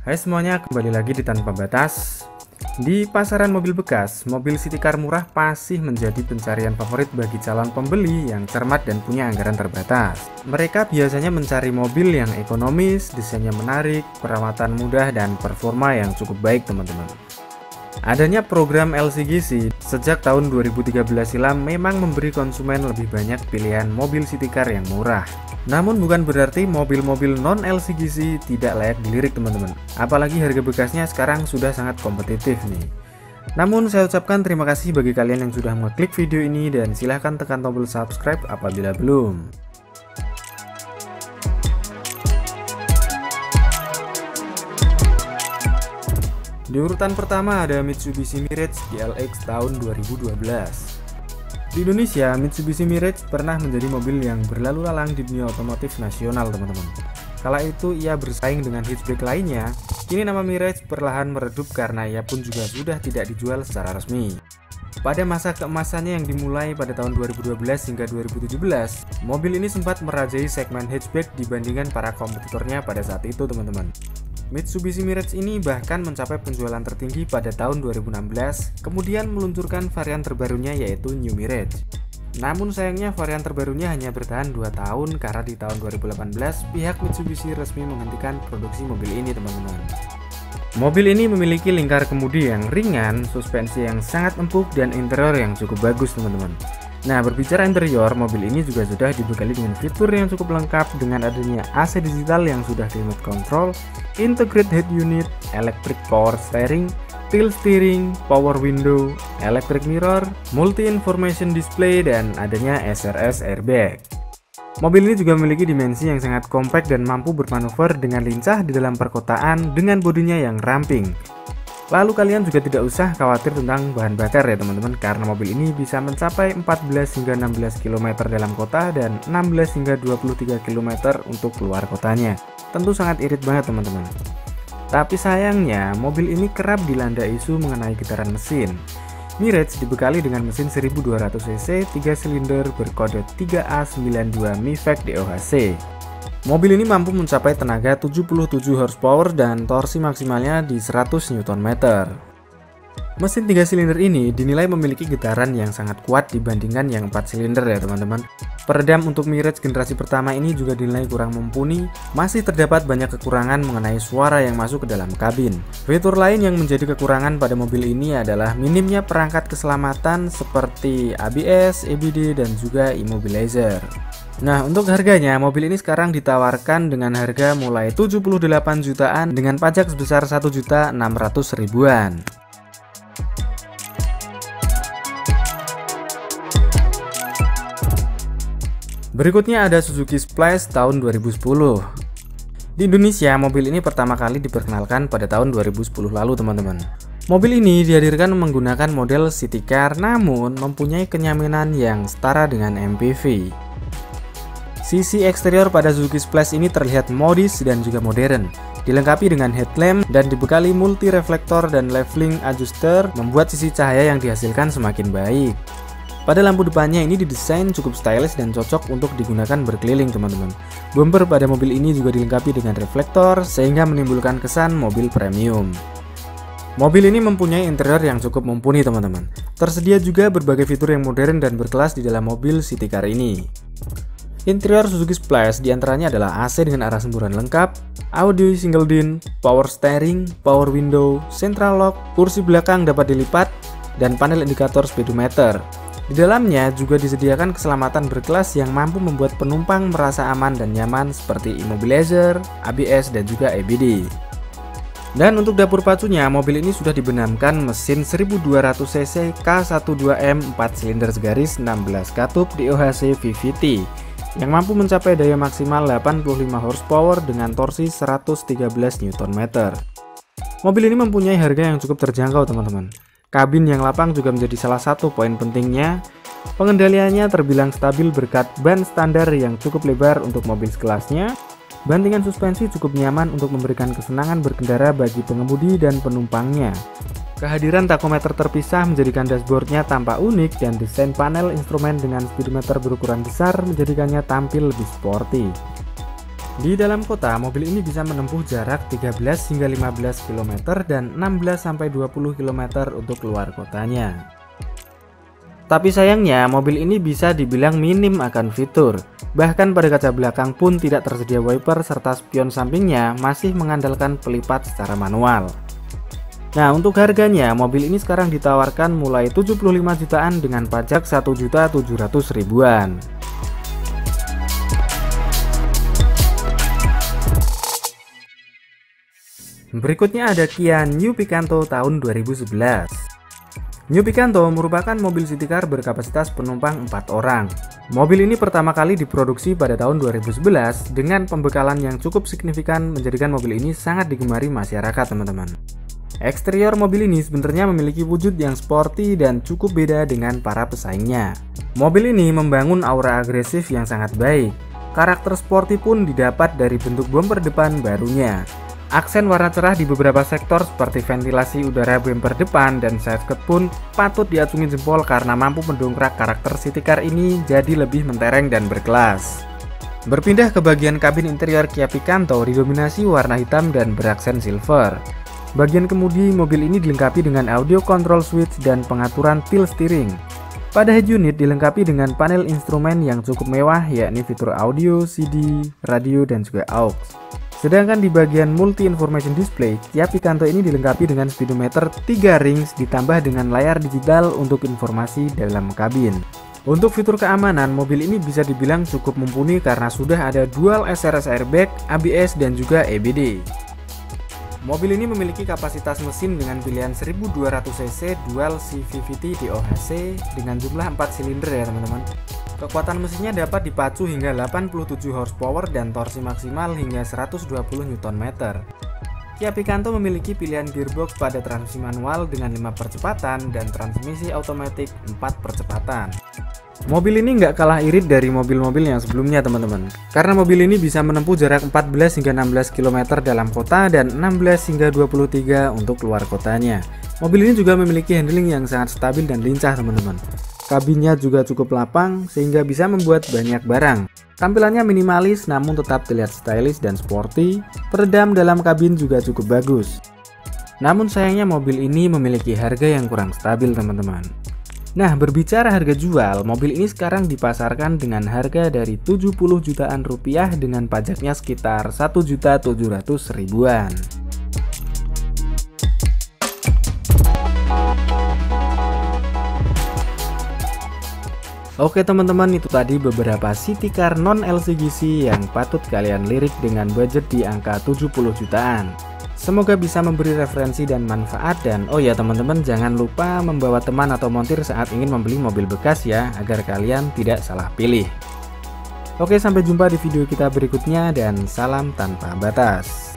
Hai semuanya, kembali lagi di Tanpa Batas. Di pasaran mobil bekas, mobil city car murah masih menjadi pencarian favorit bagi calon pembeli yang cermat dan punya anggaran terbatas. Mereka biasanya mencari mobil yang ekonomis, desainnya menarik, perawatan mudah, dan performa yang cukup baik teman-teman. Adanya program LCGC sejak tahun 2013 silam memang memberi konsumen lebih banyak pilihan mobil city car yang murah. Namun bukan berarti mobil-mobil non-LCGC tidak layak dilirik teman-teman. Apalagi harga bekasnya sekarang sudah sangat kompetitif nih. Namun saya ucapkan terima kasih bagi kalian yang sudah mengklik video ini dan silahkan tekan tombol subscribe apabila belum. Di urutan pertama ada Mitsubishi Mirage GLX tahun 2012. Di Indonesia, Mitsubishi Mirage pernah menjadi mobil yang berlalu lalang di dunia otomotif nasional teman-teman. Kala itu ia bersaing dengan hatchback lainnya, kini nama Mirage perlahan meredup karena ia pun juga sudah tidak dijual secara resmi. Pada masa keemasannya yang dimulai pada tahun 2012 hingga 2017, mobil ini sempat merajai segmen hatchback dibandingkan para kompetitornya pada saat itu teman-teman. Mitsubishi Mirage ini bahkan mencapai penjualan tertinggi pada tahun 2016, kemudian meluncurkan varian terbarunya yaitu New Mirage. Namun sayangnya varian terbarunya hanya bertahan 2 tahun karena di tahun 2018 pihak Mitsubishi resmi menghentikan produksi mobil ini teman-teman. Mobil ini memiliki lingkar kemudi yang ringan, suspensi yang sangat empuk, dan interior yang cukup bagus teman-teman. Nah, berbicara interior, mobil ini juga sudah dibekali dengan fitur yang cukup lengkap dengan adanya AC digital yang sudah remote control, integrated head unit, electric power steering, tilt steering, power window, electric mirror, multi information display, dan adanya SRS airbag. Mobil ini juga memiliki dimensi yang sangat kompak dan mampu bermanuver dengan lincah di dalam perkotaan dengan bodinya yang ramping. Lalu kalian juga tidak usah khawatir tentang bahan bakar ya teman-teman, karena mobil ini bisa mencapai 14 hingga 16 km dalam kota dan 16 hingga 23 km untuk keluar kotanya. Tentu sangat irit banget teman-teman. Tapi sayangnya mobil ini kerap dilanda isu mengenai getaran mesin. Mirage dibekali dengan mesin 1200 cc 3 silinder berkode 3A92 MIVEC DOHC. Mobil ini mampu mencapai tenaga 77 horsepower dan torsi maksimalnya di 100 Nm. Mesin 3 silinder ini dinilai memiliki getaran yang sangat kuat dibandingkan yang 4 silinder ya teman-teman. Peredam untuk Mirage generasi pertama ini juga dinilai kurang mumpuni, masih terdapat banyak kekurangan mengenai suara yang masuk ke dalam kabin. Fitur lain yang menjadi kekurangan pada mobil ini adalah minimnya perangkat keselamatan seperti ABS, EBD, dan juga immobilizer. Nah, untuk harganya, mobil ini sekarang ditawarkan dengan harga mulai 78 jutaan dengan pajak sebesar 1.600.000-an. Berikutnya ada Suzuki Splash tahun 2010. Di Indonesia, mobil ini pertama kali diperkenalkan pada tahun 2010 lalu teman-teman. Mobil ini dihadirkan menggunakan model city car namun mempunyai kenyamanan yang setara dengan MPV. Sisi eksterior pada Suzuki Splash ini terlihat modis dan juga modern, dilengkapi dengan headlamp dan dibekali multi reflektor dan leveling adjuster membuat sisi cahaya yang dihasilkan semakin baik. Pada lampu depannya ini didesain cukup stylish dan cocok untuk digunakan berkeliling teman-teman. Bumper pada mobil ini juga dilengkapi dengan reflektor sehingga menimbulkan kesan mobil premium. Mobil ini mempunyai interior yang cukup mumpuni teman-teman. Tersedia juga berbagai fitur yang modern dan berkelas di dalam mobil city car ini. Interior Suzuki Splash diantaranya adalah AC dengan arah semburan lengkap, audio single din, power steering, power window, central lock, kursi belakang dapat dilipat, dan panel indikator speedometer. Di dalamnya juga disediakan keselamatan berkelas yang mampu membuat penumpang merasa aman dan nyaman seperti immobilizer, ABS, dan juga EBD. Dan untuk dapur pacunya, mobil ini sudah dibenamkan mesin 1200 cc K12M 4 silinder segaris 16 katup DOHC VVT yang mampu mencapai daya maksimal 85 horsepower dengan torsi 113 Nm. Mobil ini mempunyai harga yang cukup terjangkau teman-teman. Kabin yang lapang juga menjadi salah satu poin pentingnya. Pengendaliannya terbilang stabil berkat ban standar yang cukup lebar untuk mobil sekelasnya. Bantingan suspensi cukup nyaman untuk memberikan kesenangan berkendara bagi pengemudi dan penumpangnya. Kehadiran tachometer terpisah menjadikan dashboardnya tampak unik dan desain panel instrumen dengan speedometer berukuran besar menjadikannya tampil lebih sporty. Di dalam kota, mobil ini bisa menempuh jarak 13 hingga 15 km dan 16 sampai 20 km untuk keluar kotanya. Tapi sayangnya, mobil ini bisa dibilang minim akan fitur. Bahkan pada kaca belakang pun tidak tersedia wiper serta spion sampingnya masih mengandalkan pelipat secara manual. Nah, untuk harganya, mobil ini sekarang ditawarkan mulai 75 jutaan dengan pajak 1.700.000-an. Berikutnya ada Kia New Picanto tahun 2011. New Picanto merupakan mobil city car berkapasitas penumpang 4 orang. Mobil ini pertama kali diproduksi pada tahun 2011 dengan pembekalan yang cukup signifikan menjadikan mobil ini sangat digemari masyarakat, teman-teman. Eksterior mobil ini sebenarnya memiliki wujud yang sporty dan cukup beda dengan para pesaingnya. Mobil ini membangun aura agresif yang sangat baik. Karakter sporty pun didapat dari bentuk bumper depan barunya. Aksen warna cerah di beberapa sektor seperti ventilasi udara bumper depan dan sideskirt pun patut diacungi jempol karena mampu mendongkrak karakter city car ini jadi lebih mentereng dan berkelas. Berpindah ke bagian kabin interior Kia Picanto didominasi warna hitam dan beraksen silver. Bagian kemudi mobil ini dilengkapi dengan audio control switch dan pengaturan tilt steering. Pada head unit dilengkapi dengan panel instrumen yang cukup mewah yakni fitur audio, CD, radio, dan juga aux. Sedangkan di bagian multi information display, Kia Picanto ini dilengkapi dengan speedometer 3 rings ditambah dengan layar digital untuk informasi dalam kabin. Untuk fitur keamanan, mobil ini bisa dibilang cukup mumpuni karena sudah ada dual SRS airbag, ABS, dan juga EBD. Mobil ini memiliki kapasitas mesin dengan pilihan 1200 cc dual CVT DOHC dengan jumlah 4 silinder ya teman-teman. Kekuatan mesinnya dapat dipacu hingga 87 horsepower dan torsi maksimal hingga 120 Nm. Kia Picanto memiliki pilihan gearbox pada transmisi manual dengan 5 percepatan dan transmisi otomatis 4 percepatan. Mobil ini nggak kalah irit dari mobil-mobil yang sebelumnya teman-teman, karena mobil ini bisa menempuh jarak 14 hingga 16 km dalam kota dan 16 hingga 23 untuk keluar kotanya. Mobil ini juga memiliki handling yang sangat stabil dan lincah teman-teman. Kabinnya juga cukup lapang sehingga bisa membuat banyak barang. Tampilannya minimalis namun tetap terlihat stylish dan sporty. Peredam dalam kabin juga cukup bagus. Namun sayangnya mobil ini memiliki harga yang kurang stabil teman-teman. Nah, berbicara harga jual, mobil ini sekarang dipasarkan dengan harga dari 70 jutaan rupiah dengan pajaknya sekitar 1.700.000-an. Oke teman-teman, itu tadi beberapa city car non LCGC yang patut kalian lirik dengan budget di angka 70 jutaan. Semoga bisa memberi referensi dan manfaat, dan oh ya teman-teman, jangan lupa membawa teman atau montir saat ingin membeli mobil bekas ya, agar kalian tidak salah pilih. Oke, sampai jumpa di video kita berikutnya dan salam tanpa batas.